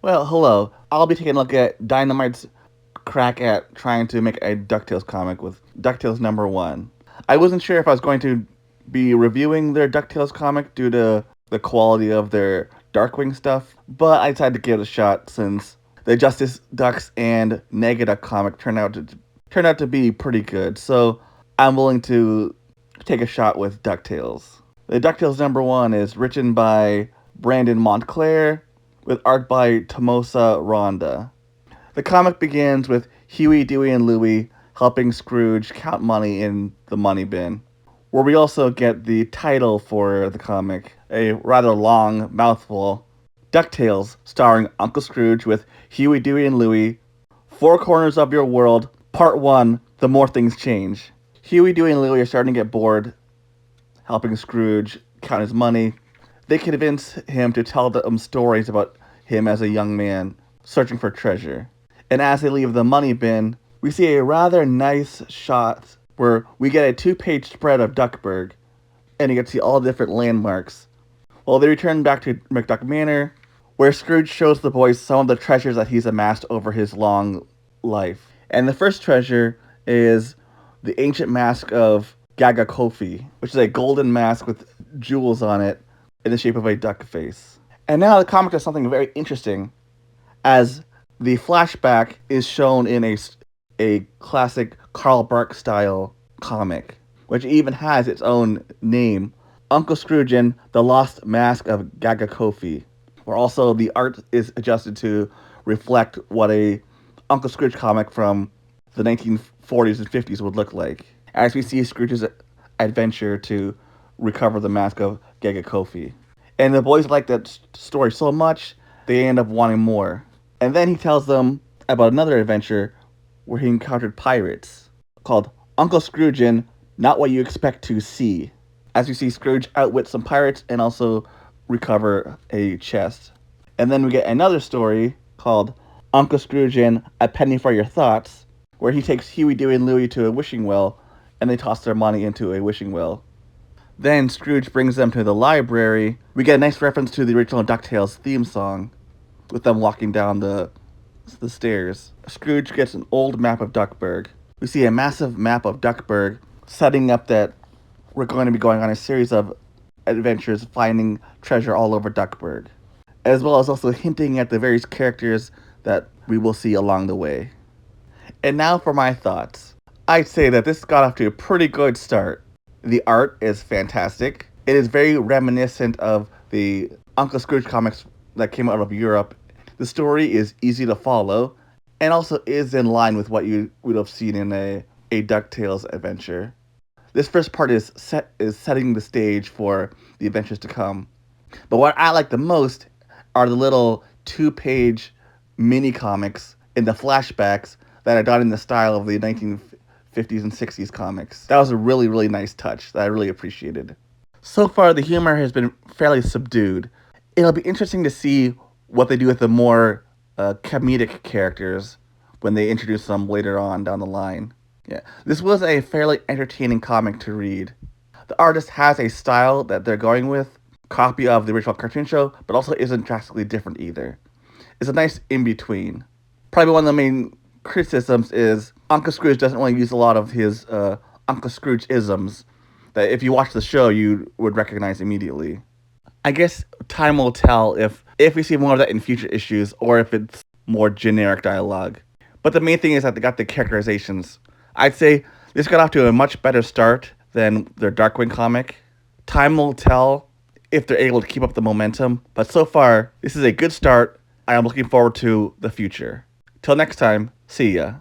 Well, hello. I'll be taking a look at Dynamite's crack at trying to make a DuckTales comic with DuckTales number one. I wasn't sure if I was going to be reviewing their DuckTales comic due to the quality of their Darkwing stuff, but I decided to give it a shot since the Justice Ducks and Negaduck comic turned out to be pretty good. So I'm willing to take a shot with DuckTales. The DuckTales number one is written by Brandon Montclair with art by Tomosa Ronda. The comic begins with Huey, Dewey, and Louie helping Scrooge count money in the money bin, where we also get the title for the comic, a rather long mouthful, DuckTales, starring Uncle Scrooge with Huey, Dewey, and Louie, Four Corners of Your World, Part 1, The More Things Change. Huey, Dewey, and Louie are starting to get bored helping Scrooge count his money. They convince him to tell them stories about him as a young man searching for treasure. And as they leave the money bin, we see a rather nice shot where we get a 2-page spread of Duckburg, and you get to see all the different landmarks. Well, they return back to McDuck Manor, where Scrooge shows the boys some of the treasures that he's amassed over his long life. And the first treasure is the ancient mask of Gaga Kofi, which is a golden mask with jewels on it in the shape of a duck face. And now the comic does something very interesting, as the flashback is shown in a classic Carl Bark style comic, which even has its own name, Uncle Scrooge and the Lost Mask of Gaga Kofi, where also the art is adjusted to reflect what a Uncle Scrooge comic from the 1940s and 50s would look like, as we see Scrooge's adventure to recover the mask of Gaga Kofi. And the boys like that story so much, they end up wanting more. And then he tells them about another adventure where he encountered pirates called Uncle Scrooge in Not What You Expect to See, as we see Scrooge outwit some pirates and also recover a chest. And then we get another story called Uncle Scrooge in A Penny for Your Thoughts, where he takes Huey, Dewey, and Louie to a wishing well, and they toss their money into a wishing well. Then Scrooge brings them to the library. We get a nice reference to the original DuckTales theme song, with them walking down the stairs. Scrooge gets an old map of Duckburg. We see a massive map of Duckburg, setting up that we're going to be going on a series of adventures finding treasure all over Duckburg, as well as also hinting at the various characters that we will see along the way. And now for my thoughts. I'd say that this got off to a pretty good start. The art is fantastic. It is very reminiscent of the Uncle Scrooge comics that came out of Europe. The story is easy to follow, and also is in line with what you would have seen in a DuckTales adventure. This first part is setting the stage for the adventures to come. But what I like the most are the little 2-page mini comics in the flashbacks that are done in the style of the 1950s and 60s comics. That was a really, really nice touch that I really appreciated. So far, the humor has been fairly subdued. It'll be interesting to see what they do with the more comedic characters when they introduce them later on down the line. Yeah, this was a fairly entertaining comic to read. The artist has a style that they're going with, copy of the original cartoon show, but also isn't drastically different either. It's a nice in-between. Probably one of the main criticisms is Uncle Scrooge doesn't really use a lot of his Uncle Scrooge isms that if you watch the show you would recognize immediately. I guess time will tell if we see more of that in future issues or if it's more generic dialogue. But the main thing is that they got the characterizations. I'd say this got off to a much better start than their Darkwing comic. Time will tell if they're able to keep up the momentum, but so far, this is a good start. I am looking forward to the future. Till next time, see ya.